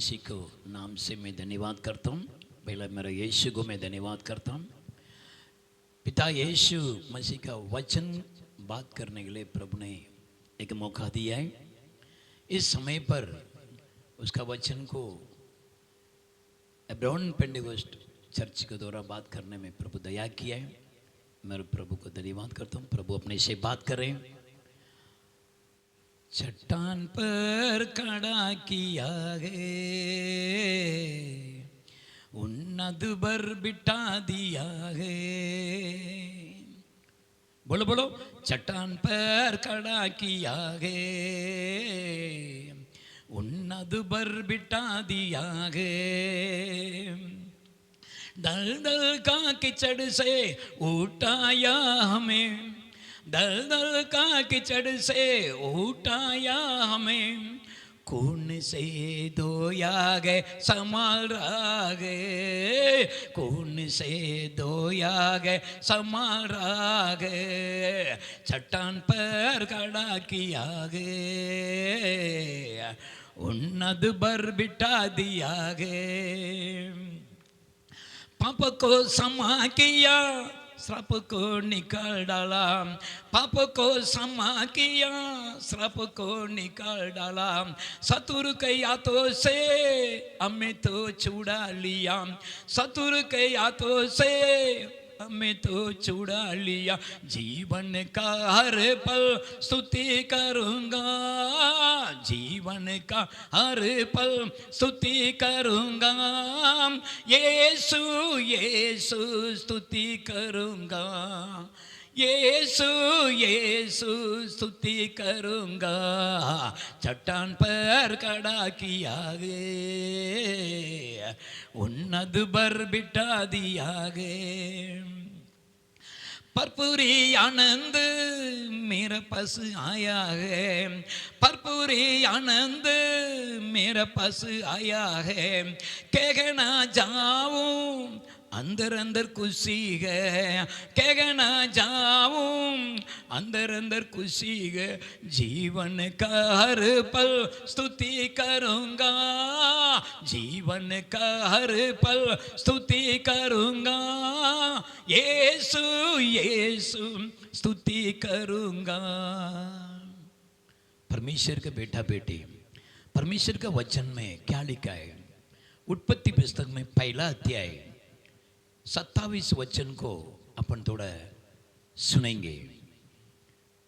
मसीह को नाम से मैं धन्यवाद करता हूँ। पहले मेरा यीशु को मैं धन्यवाद करता हूँ। पिता यीशु मसीह का वचन बात करने के लिए प्रभु ने एक मौका दिया है। इस समय पर उसका वचन को एब्राहम पेंटेकोस्ट चर्च के द्वारा बात करने में प्रभु दया किया है। मैं प्रभु को धन्यवाद करता हूँ। प्रभु अपने से बात कर रहे हैं। चट्टान पर खड़ा किया है, उन्नत पर बिठा दिया है। बोलो बोलो, चट्टान पर खड़ा किया है, उन्नत पर बिठा दिया है। दल दल का कीचड़ से उठाया हमें, दल दल का कीचड़ से उठाया हमें। खून से धोया गए संवारा गए, खून से धोया गए संवारा गए। चट्टान पर खड़ा किया गए, उन्नत पर बिठा दिया गए। पाप को क्षमा किया, श्राप को निकाल डाला। पाप को क्षमा किया, श्राप को निकाल डाला। शत्रु के हाथों से हमें तो छुड़ा लिया, शत्रु के हाथों से हमें तो छुड़ा लिया। जीवन का हर पल स्तुति करूंगा, जीवन का हर पल स्तुति करूंगा। यीशु यीशु स्तुति करूंगा, यीशु यीशु स्तुति करूंगा। चट्टान पर खड़ा किया गया, उन्नत पर बिठा दिया गया। भरपूरी आनंद मेरे पास आया है, भरपूरी आनंद मेरे पास आया है। कहना जाऊं अंदर अंदर खुशी है, कहना जाऊं अंदर अंदर खुशी है। जीवन का हर पल स्तुति करूंगा, जीवन का हर पल स्तुति करूंगा। यीशु यीशु स्तुति करूंगा। परमेश्वर का बेटा बेटी, परमेश्वर का वचन में क्या लिखा है? उत्पत्ति पुस्तक में पहला अध्याय 27 वचन को अपन थोड़ा सुनेंगे।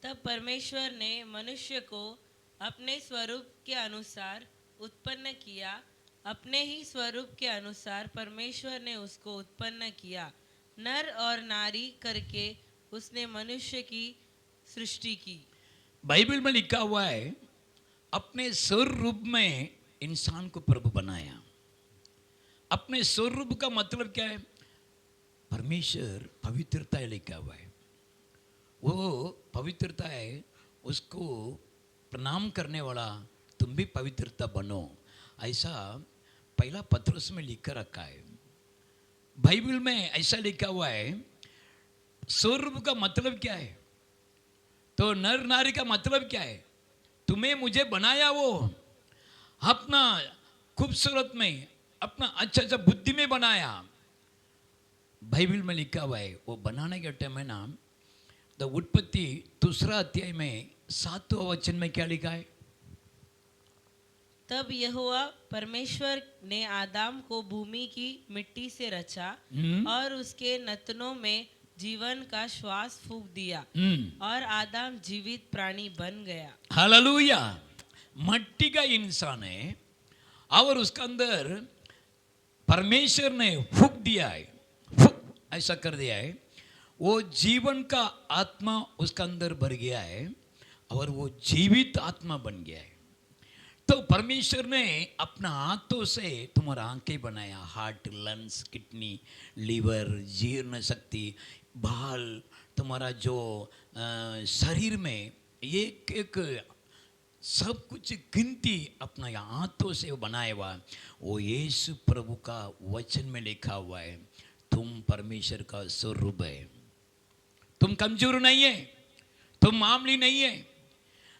तब परमेश्वर ने मनुष्य को अपने स्वरूप के अनुसार उत्पन्न किया, अपने ही स्वरूप के अनुसार परमेश्वर ने उसको उत्पन्न किया। नर और नारी करके उसने मनुष्य की सृष्टि की। बाइबल में लिखा हुआ है, अपने स्वरूप में इंसान को प्रभु बनाया। अपने स्वरूप का मतलब क्या है? परमेश्वर पवित्रता लिखा हुआ है। वो पवित्रता है, उसको प्रणाम करने वाला तुम भी पवित्रता बनो, ऐसा पहला पत्रस में लिख कर रखा है। बाइबल में ऐसा लिखा हुआ है। स्वरूप का मतलब क्या है? तो नर नारी का मतलब क्या है? तुम्हें मुझे बनाया वो अपना खूबसूरत में, अपना अच्छा अच्छा बुद्धि में बनाया। बाइबल में लिखा हुआ है, वो बनाने के टाइम है ना, द उत्पत्ति दूसरा अध्याय में 7वां वचन में क्या लिखा है? तब यहोवा परमेश्वर ने आदम को भूमि की मिट्टी से रचा और उसके नथनों में जीवन का श्वास फूंक दिया और आदम जीवित प्राणी बन गया। हालेलुया। मट्टी का इंसान है और उसके अंदर परमेश्वर ने फूंक दिया है, ऐसा कर दिया है। वो जीवन का आत्मा उसका अंदर भर गया है और वो जीवित आत्मा बन गया है। तो परमेश्वर ने अपना हाथों से तुम्हारा आंखें बनाया, हार्ट, लंग्स, किडनी, लीवर, जीर्ण शक्ति, बाल, तुम्हारा जो शरीर में एक एक सब कुछ गिनती अपना हाथों से बनाया हुआ। वो यीशु प्रभु का वचन में लिखा हुआ है, तुम परमेश्वर का स्वरूप है। तुम कमजोर नहीं है, तुम मामूली नहीं है।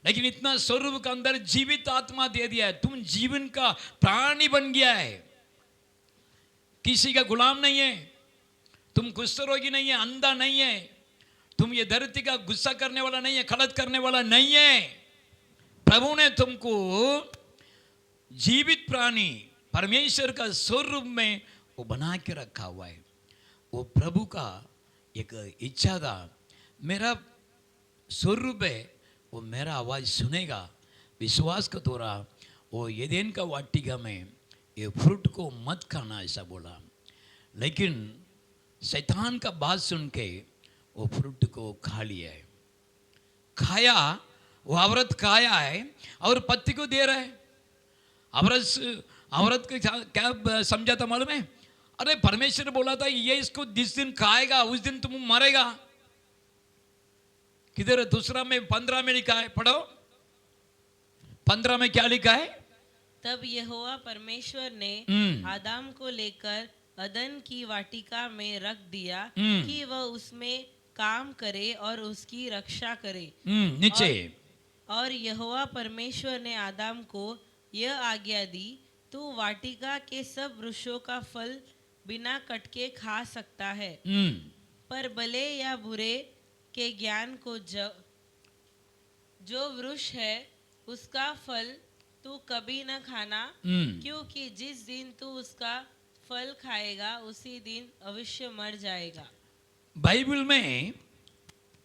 लेकिन इतना स्वरूप का अंदर जीवित आत्मा दे दिया है, तुम जीवन का प्राणी बन गया है, किसी का गुलाम नहीं है, तुम कुष्ठरोगी नहीं है, अंधा नहीं है, तुम ये धरती का गुस्सा करने वाला नहीं है, खलत करने वाला नहीं है। प्रभु ने तुमको जीवित प्राणी परमेश्वर का स्वरूप में वो बना के रखा हुआ है। वो प्रभु का एक इच्छा था, मेरा स्वरूप है, वो मेरा आवाज सुनेगा, विश्वास का द्वारा वो एदेन का वाटिका में ये फ्रूट को मत खाना ऐसा बोला। लेकिन शैतान का बात सुन के वो फ्रूट को खा लिया है, खाया, वो औरत खाया है और पति को दे रहा है। औरत को क्या समझा था मालूम है? अरे परमेश्वर बोला था ये इसको जिस दिन खाएगा उस दिन तुम मरेगा। किधर है? दूसरा में 15 में लिखा है, पढ़ो 15 में क्या लिखा है? तब यहोवा परमेश्वर ने आदम को लेकर अदन की वाटिका में रख दिया कि वह उसमें काम करे और उसकी रक्षा करे। नीचे और यहोवा परमेश्वर ने आदम को यह आज्ञा दी, तू वाटिका के सब वृक्षों का फल बिना कटके खा सकता है, पर भले या बुरे के ज्ञान को जो वृक्ष है उसका फल तू कभी न खाना, क्योंकि जिस दिन तू उसका फल खाएगा उसी दिन अवश्य मर जाएगा। बाइबल में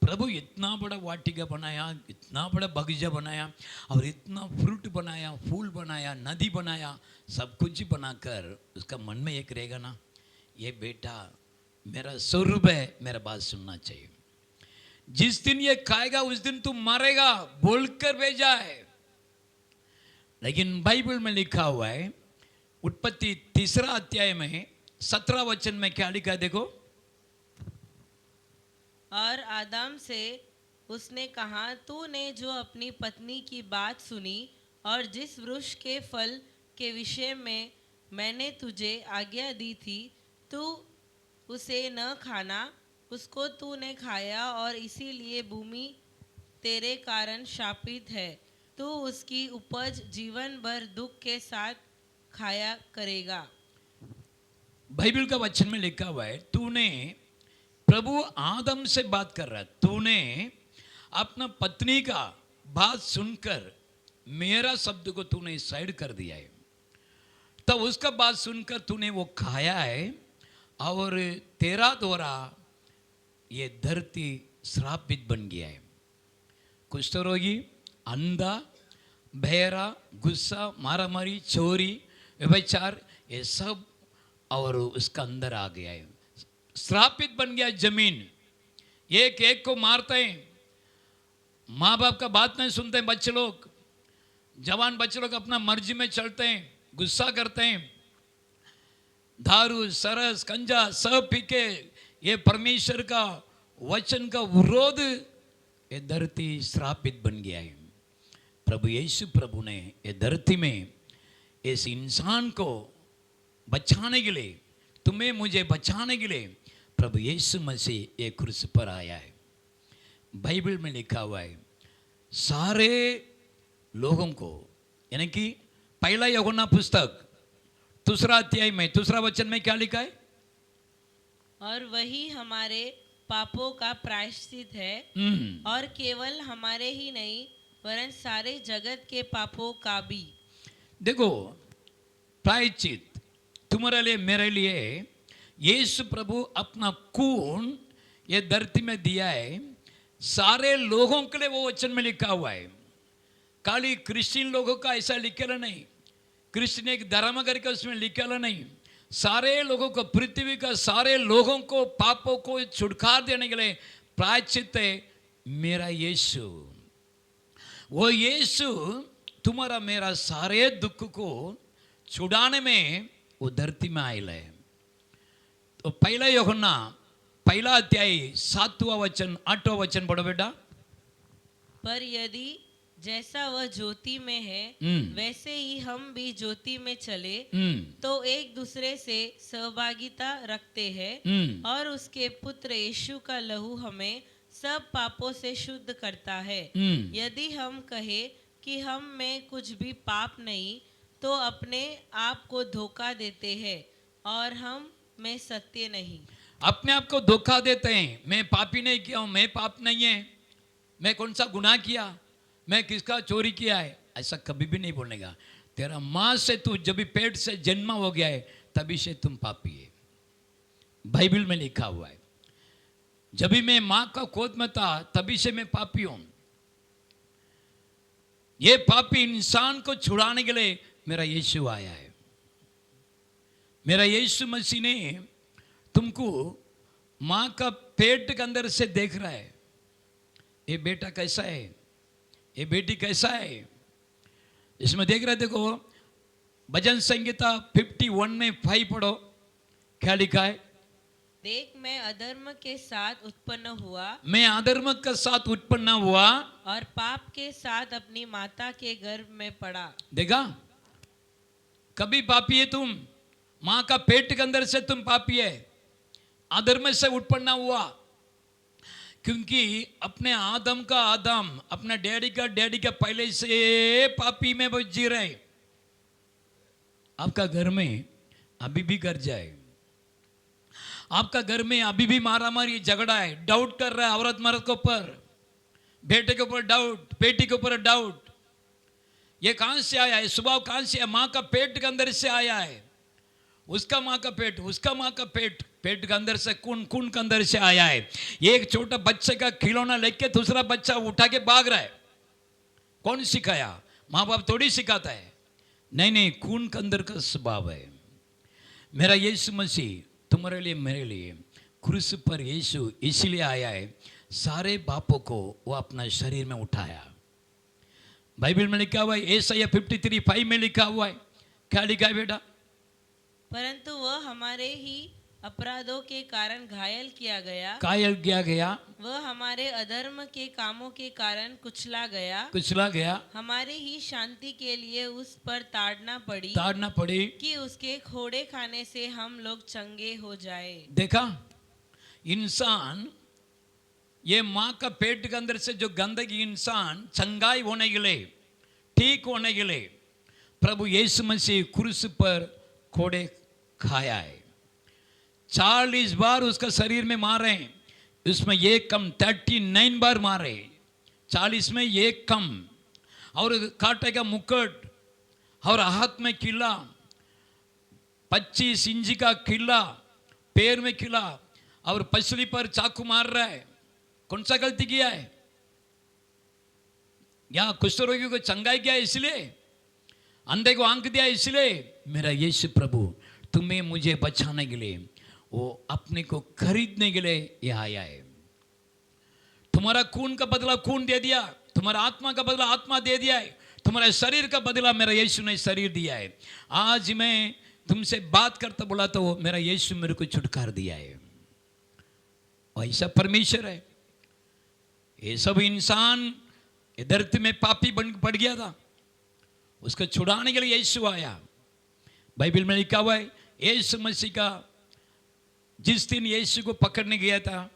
प्रभु इतना बड़ा वाटिका बनाया, इतना बड़ा बगीचा बनाया और इतना फ्रूट बनाया, फूल बनाया, नदी बनाया, सब कुछ बनाकर उसका मन में एक रहेगा ना, ये बेटा मेरा स्वरूप है, मेरा बात सुनना चाहिए, जिस दिन ये खाएगा उस दिन तू मरेगा बोलकर भेजा है। लेकिन बाइबल में लिखा हुआ है, उत्पत्ति 3 अध्याय में 17 वचन में क्या लिखा है देखो। और आदम से उसने कहा, तूने जो अपनी पत्नी की बात सुनी और जिस वृक्ष के फल के विषय में मैंने तुझे आज्ञा दी थी, तू उसे न खाना, उसको तूने खाया और इसीलिए भूमि तेरे कारण शापित है, तू उसकी उपज जीवन भर दुख के साथ खाया करेगा। बाइबल का वचन में लिखा हुआ है, तूने, प्रभु आदम से बात कर रहा है, तूने अपना पत्नी का बात सुनकर मेरा शब्द को तूने साइड कर दिया है, तब उसका बात सुनकर तूने वो खाया है और तेरा द्वारा ये धरती श्रापित बन गया है। कुष्ठरोगी, अंधा, बहरा, गुस्सा, मारामारी, चोरी, व्यभिचार, ये सब और उसका अंदर आ गया है, श्रापित बन गया जमीन। एक एक को मारते हैं, माँ बाप का बात नहीं सुनते हैं, बच्चे लोग, जवान बच्चे लोग अपना मर्जी में चलते हैं, गुस्सा करते हैं, दारू, सरस, कंजा सब पी के ये परमेश्वर का वचन का विरोध, ये धरती श्रापित बन गया है। प्रभु यीशु प्रभु ने ये धरती में इस इंसान को बचाने के लिए, तुम्हें मुझे बचाने के लिए प्रभु यीशु मसीह एक क्रूस पर आया है। बाइबल में लिखा हुआ है, सारे लोगों को, यानी कि पहला यूहन्ना पुस्तक 2 अध्याय में 2 वचन में क्या लिखा है? और वही हमारे पापों का प्रायश्चित है, और केवल हमारे ही नहीं वरन सारे जगत के पापों का भी। देखो, प्रायश्चित तुम्हारे लिए, मेरे लिए यीशु प्रभु अपना खून ये धरती में दिया है, सारे लोगों के लिए। वो वचन में लिखा हुआ है, खाली क्रिश्चियन लोगों का ऐसा लिखेला नहीं, क्रिश्चियन एक धर्म करके उसमें लिखेला नहीं, सारे लोगों को, पृथ्वी का सारे लोगों को पापों को छुटकारा देने के लिए प्रायश्चित है मेरा यीशु। वो यीशु तुम्हारा मेरा सारे दुख को छुड़ाने में वो धरती में आयल है। तो पहला यूहन्ना 1 अध्याय 7वां वचन 8वां वचन पढ़ो बेटा। पर यदि जैसा वह ज्योति में है वैसे ही हम भी ज्योति में चले तो एक दूसरे से सहभागिता रखते हैं, और उसके पुत्र यीशु का लहू हमें सब पापों से शुद्ध करता है। यदि हम कहे कि हम में कुछ भी पाप नहीं, तो अपने आप को धोखा देते हैं और हम में सत्य नहीं। अपने आप को धोखा देते हैं, मैं पापी नहीं किया हूं, मैं पाप नहीं है, मैं कौन सा गुनाह किया, मैं किसका चोरी किया है, ऐसा कभी भी नहीं बोलने का। तेरा माँ से तू जब भी पेट से जन्मा हो गया है तभी से तुम पापी है। बाइबल में लिखा हुआ है, जब भी मैं माँ का गोद में था तभी से मैं पापी हूं। ये पापी इंसान को छुड़ाने के लिए मेरा यीशु आया है। मेरा यीशु मसीह ने तुमको माँ का पेट के अंदर से देख रहा है, ये बेटा कैसा है, ये बेटी कैसा है, इसमें देख रहे। देखो भजन संगीता 51 में 5 पढ़ो, क्या लिखा है? देख मैं अधर्म के साथ उत्पन्न हुआ, मैं अधर्म के साथ उत्पन्न हुआ और पाप के साथ अपनी माता के गर्भ में पड़ा। देखा, कभी पापी है तुम, माँ का पेट के अंदर से तुम पापी है, अधर्म से उत्पन्न हुआ। क्योंकि अपने आदम का आदम, अपने डैडी का पहले से पापी में जी रहे। आपका घर में अभी भी कर जाए, आपका घर में अभी भी मारा मारी झगड़ा है, डाउट कर रहा है औरत मर्द के ऊपर, बेटे के ऊपर डाउट, बेटी के ऊपर डाउट। ये कहां से आया है? स्वभाव कहां से है? माँ का पेट के अंदर से आया है। उसका माँ का पेट, उसका माँ का पेट, पेट के अंदर से खून, खून के अंदर से आया है। एक छोटा बच्चे का खिलौना लेके दूसरा बच्चा उठा के भाग रहा है। कौन सिखाया? माँ बाप थोड़ी सिखाता है। नहीं नहीं, खून के अंदर का स्वभाव है। मेरा यीशु मसीह तुम्हारे लिए, मेरे लिए क्रूस पर यीशु इसलिए आया है, सारे पापों को वो अपना शरीर में उठाया। बाइबल में लिखा हुआ है, यशायाह 53:5 में लिखा हुआ है, क्या लिखा है बेटा? परंतु वह हमारे ही अपराधों के कारण घायल किया गया, कायल किया गया, वह हमारे अधर्म के कामों के कारण कुचला गया, कुचला गया, हमारी ही शांति के लिए उस पर ताड़ना पड़ी कि उसके खोड़े खाने से हम लोग चंगे हो जाए। देखा, इंसान ये माँ का पेट के अंदर से जो गंदगी, इंसान चंगाई होने के लिए, ठीक होने के लिए प्रभु यीशु मसीह क्रूस पर खोड़े खाया है। 40 बार उसका शरीर में मारे, उसमें एक कम 39 बार मारे, 40 में एक कम, और कांटे का मुकुट, और हाथ में किला, 25 इंच का किला, पैर में किला, और पसली पर चाकू मार रहा है। कौन सा गलती किया है? या कुष्ठ रोगी को चंगाई किया इसलिए, अंधे को आंख दिया इसलिए? मेरा यीशु प्रभु तुम्हें मुझे बचाने के लिए, वो अपने को खरीदने के लिए यह आया है। तुम्हारा खून का बदला खून दे दिया, तुम्हारा आत्मा का बदला आत्मा दे दिया है, तुम्हारा शरीर का बदला मेरा यीशु ने शरीर दिया है। आज मैं तुमसे बात करता बोला तो मेरा यीशु मेरे को छुटकार दिया है। ऐसा परमेश्वर है। ये सब इंसान धरती में पापी बन पड़ गया था, उसको छुड़ाने के लिए यीशु आया। बाइबल में लिखा हुआ है, यीशु मसीह का जिस दिन यीशु को पकड़ने गया था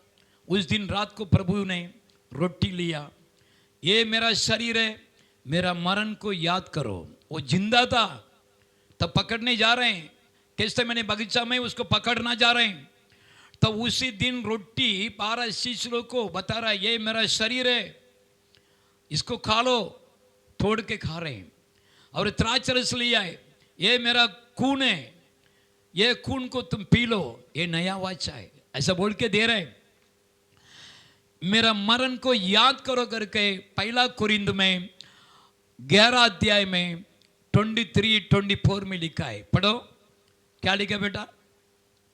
उस दिन रात को प्रभु ने रोटी लिया, ये मेरा शरीर है, मेरा मरण को याद करो। वो जिंदा था तब पकड़ने जा रहे हैं, कैसे मैंने बगीचा में उसको पकड़ना जा रहे हैं, तो उसी दिन रोटी 12 शिष्यों को बता रहा है, ये मेरा शरीर है, इसको खा लो, तोड़ के खा रहे हैं। और द्राक्षरस लिया है, ये मेरा खून है, ये खून को तुम पी लो, ये नया वाचा है, ऐसा बोल के दे रहे। मेरा मरण को याद करो करके पहला कुरिन्थ में 11 अध्याय में 23-24 में लिखा है। पढ़ो, क्या लिखा बेटा?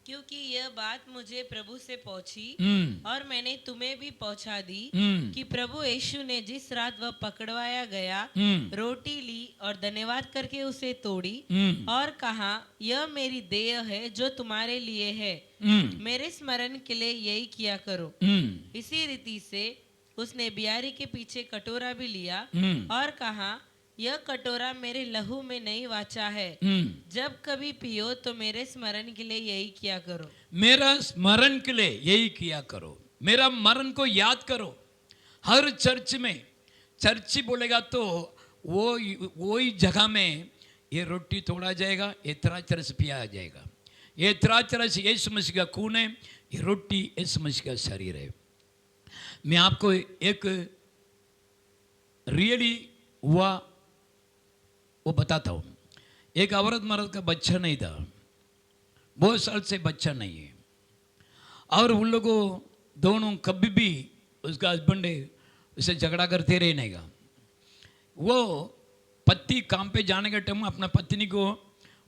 क्योंकि यह बात मुझे प्रभु से पहुंची और मैंने तुम्हें भी पहुंचा दी कि प्रभु यीशु ने जिस रात वह पकड़वाया गया रोटी ली और धन्यवाद करके उसे तोड़ी और कहा, यह मेरी देह है जो तुम्हारे लिए है, मेरे स्मरण के लिए यही किया करो। इसी रीति से उसने बियारी के पीछे कटोरा भी लिया और कहा, यह कटोरा मेरे लहू में नई वाचा है, जब कभी पियो तो मेरे स्मरण के लिए यही किया करो। मेरा स्मरण के लिए यही किया करो। मेरा मरण को याद करो। हर चर्च में, चर्च बोलेगा तो वो ही जगह में ये रोटी तोड़ा जाएगा, ये त्राचरस पिया जाएगा। ये त्राचरस यीशु मसीह का खून है, ये रोटी यीशु मसीह का शरीर है। मैं आपको एक रियली हुआ वो बताता हूँ। एक औरत मर्द का बच्चा नहीं था, बहुत साल से बच्चा नहीं है, और उन लोगों दोनों कभी भी उसका हस्बैंड उसे झगड़ा करते रहने का। वो पति काम पे जाने के टाइम अपना पत्नी को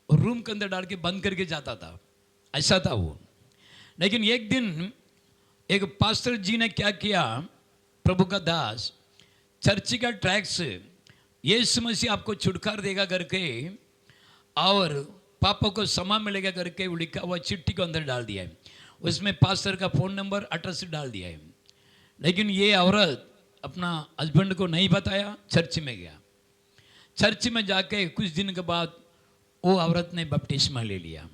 रूम के अंदर डाल के बंद करके जाता था, ऐसा था वो। लेकिन एक दिन एक पास्टर जी ने क्या किया, प्रभु का दास, चर्च का ट्रैक्स यीशु मसीह आपको छुटकारा देगा करके और पापों को क्षमा मिलेगा करके लिखा हुआ चिट्ठी को अंदर डाल दिया है। उसमें पास्टर का फ़ोन नंबर, एड्रेस डाल दिया है। लेकिन ये औरत अपना हस्बैंड को नहीं बताया, चर्च में गया। चर्च में जाके कुछ दिन के बाद वो औरत ने बपतिस्मा ले लिया।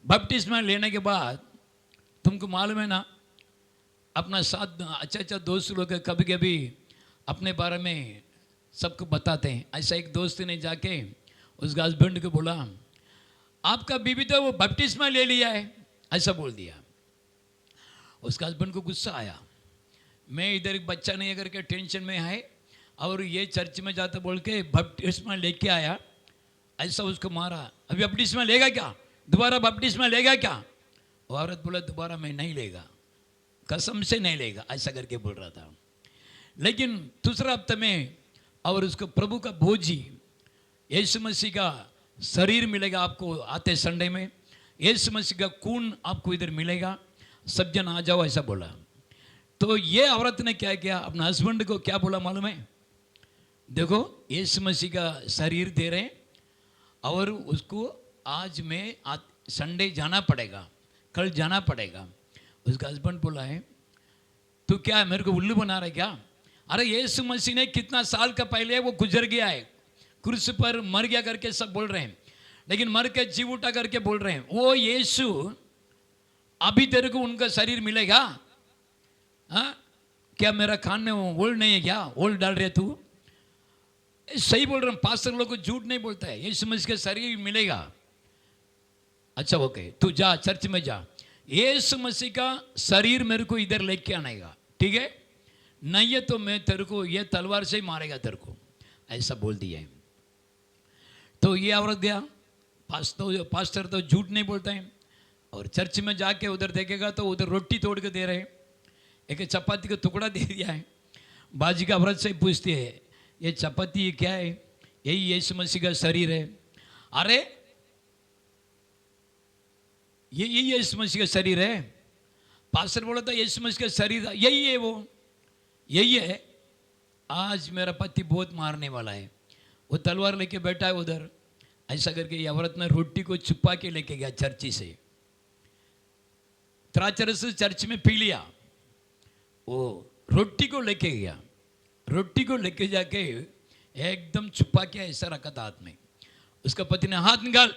बपतिस्मा लेने के बाद तुमको मालूम है ना, अपना साथ अच्छा दोस्त लोग कभी कभी अपने बारे में सबको बताते हैं। ऐसा एक दोस्त ने जाके उसका हस्बैंड को बोला, आपका बीवी तो वो बपतिस्मा ले लिया है, ऐसा बोल दिया। उसका हस्बैंड को गुस्सा आया, मैं इधर एक बच्चा नहीं करके टेंशन में है और ये चर्च में जाता बोल के बपतिस्मा लेके आया, ऐसा उसको मारा। अभी बपतिस्मा लेगा क्या, दोबारा बपतिस्मा लेगा क्या? वो औरत बोला, दोबारा मैं नहीं लेगा, कसम से नहीं लेगा, ऐसा करके बोल रहा था। लेकिन दूसरा हफ्ते में और उसको प्रभु का भोजी यीशु मसीह का शरीर मिलेगा आपको आते संडे में, यीशु मसीह का खून आपको इधर मिलेगा, सब जन आ जाओ, ऐसा बोला। तो ये औरत ने क्या किया, अपने हस्बैंड को क्या बोला मालूम है, देखो यीशु मसीह का शरीर दे रहे हैं और उसको आज में संडे जाना पड़ेगा, कल जाना पड़ेगा। उसका हस्बैंड बोला है, तू क्या मेरे को उल्लू बना रहा है क्या? अरे यीशु मसीह ने कितना साल का पहले वो गुजर गया है, क्रूस पर मर गया करके सब बोल रहे हैं, लेकिन मर के जीव उठा करके बोल रहे हैं। वो यीशु अभी तेरे को उनका शरीर मिलेगा? हाँ, क्या मेरा कान में ओल नहीं है क्या, ओल डाल रहे तू? सही बोल रहा हूँ, पास्टर लोग को झूठ नहीं बोलता है, यीशु मसीह का शरीर मिलेगा। अच्छा ओके, तू जा चर्च में जा, यीशु मसीह का शरीर मेरे को इधर लेके आनेगा, ठीक है? नहीं है तो मैं तेरे को ये तलवार से ही मारेगा तेरे को, ऐसा बोल दिया है। तो ये औरत गया, पास्टर तो झूठ नहीं बोलता है, और चर्च में जाके उधर देखेगा तो उधर रोटी तोड़ के दे रहे हैं, एक चपाती का टुकड़ा दे दिया है। बाजी का औरत से पूछती है, ये चपाती ये क्या है? यही यीशु मसीह का शरीर है। अरे यही यीशु मसीह का शरीर है। पास्टर बोला था यीशु मसीह का शरीर यही है, वो यही है। आज मेरा पति बहुत मारने वाला है, वो तलवार लेके बैठा है उधर, ऐसा करके ये औरत ने रोटी को छुपा के लेके गया चर्ची से, त्राचरस चर्च में पी लिया। वो रोटी को लेके गया, रोटी को लेके जाके एकदम छुपा के ऐसा रखा था हाथ में। उसका पति ने हाथ निकाल,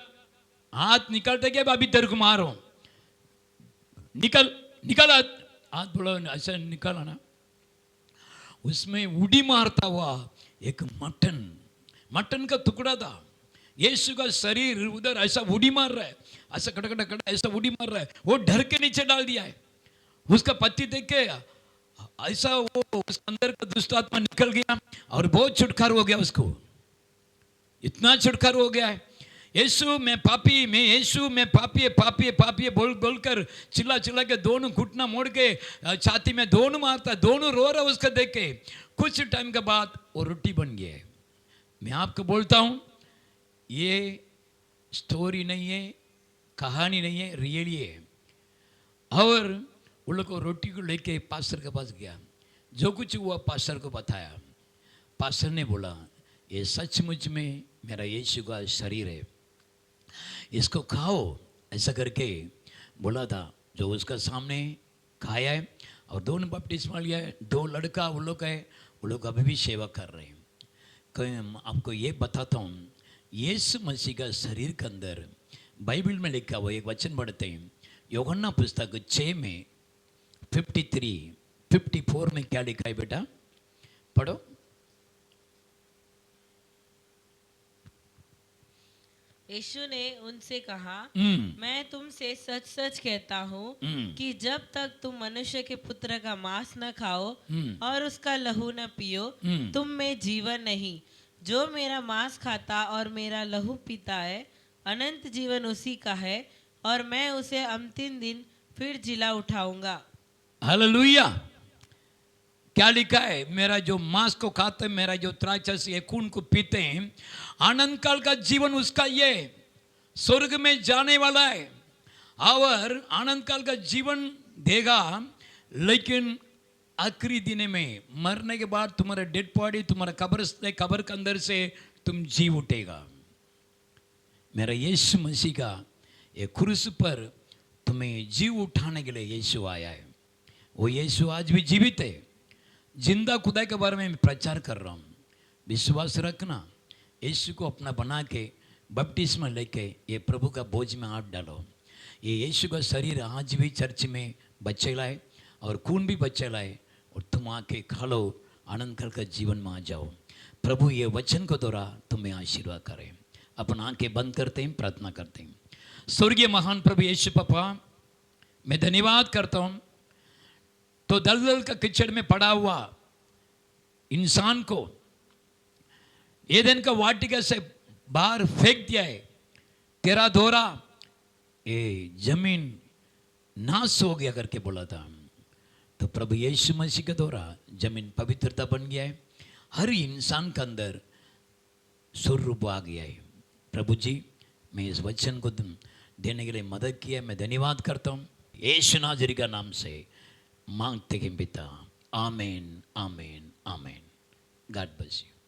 हाथ निकालते क्या, अभी तेरे को मारो, निकल निकल हाथ, हाथ बोला ऐसा निकाला ना, उसमें उड़ी मारता हुआ एक मटन का टुकड़ा था। यीशु का शरीर उधर ऐसा उड़ी मार रहा है, ऐसा कट ऐसा उड़ी मार रहा है, वो डर के नीचे डाल दिया है। उसका पति देख के ऐसा वो उसके अंदर का दुष्ट आत्मा निकल गया और बहुत छुटकारा हो गया उसको, इतना छुटकारा हो गया है। यीशु मैं पापी, मैं यीशु मैं पापी पापी पापी बोल बोलकर चिल्ला चिल्ला के दोनों घुटना मोड़ के छाती में दोनों मारता, दोनों रो रहा उसका देख के। कुछ टाइम के बाद वो रोटी बन गया है। मैं आपको बोलता हूं, ये स्टोरी नहीं है, कहानी नहीं है, रियली है। और उन लोग को रोटी को लेके पास्टर के पास गया, जो कुछ हुआ पास्टर को बताया। पास्टर ने बोला, ये सचमुच में मेरा यीशु का शरीर है, इसको खाओ, ऐसा करके बोला था। जो उसका सामने खाया है और दोनों बपतिस्मा लिया है, 2 लड़का वो लोग है, वो लोग अभी भी सेवा कर रहे हैं। आपको ये बताता हूँ, यीशु मसीह का शरीर के अंदर बाइबल में लिखा हुआ एक वचन पढ़ते हैं, यूहन्ना पुस्तक 6 में 53, 54 में क्या लिखा है बेटा, पढ़ो। यीशु ने उनसे कहा, हम्म मैं तुमसे सच सच कहता हूँ कि जब तक तुम मनुष्य के पुत्र का मांस न खाओ और उसका लहू न पियो, तुम में जीवन नहीं। जो मेरा मांस खाता और मेरा लहू पीता है, अनंत जीवन उसी का है, और मैं उसे अंतिम दिन फिर जिला उठाऊंगा। हालेलुया। क्या लिखा है, मेरा जो मांस को खाते हैं, मेरा जो त्राचस ये खून को पीते हैं, आनंद काल का जीवन उसका ये स्वर्ग में जाने वाला है और आनंद काल का जीवन देगा। लेकिन आखिरी दिन में मरने के बाद तुम्हारा डेड बॉडी तुम्हारा कब्र के अंदर से तुम जी उठेगा। मेरा यीशु मसीह का ये क्रूस पर तुम्हें जी उठाने के लिए यीशु आया है। वो यीशु आज भी जीवित है। जिंदा खुदा के बारे में मैं प्रचार कर रहा हूँ। विश्वास रखना, यीशु को अपना बना के बपटिस्मा लेके ये प्रभु का बोझ में हाथ डालो। ये यीशु का शरीर आज भी चर्च में बचेला है और खून भी बचेला है, और तुम आके खा लो, आनंद कर का जीवन में आ जाओ। प्रभु ये वचन को द्वारा तुम्हें आशीर्वाद करें। अपन आंखें बंद करते हैं, प्रार्थना करते हैं। स्वर्गीय महान प्रभु यीशु पापा, मैं धन्यवाद करता हूँ। तो दलदल का कीचड़ में पड़ा हुआ इंसान को एदेन का वाटिका से बाहर फेंक दिया है। तेरा द्वारा ये जमीन नाश हो गया करके बोला था। तो प्रभु यीशु मसीह के द्वारा जमीन पवित्रता बन गया है। हर इंसान के अंदर स्वरूप आ गया है। प्रभु जी, मैं इस वचन को देने के लिए मदद किया, मैं धन्यवाद करता हूँ। यीशु नाज़री का नाम से मांगते हैं पिता, आमीन, आमीन, आमीन। God bless you.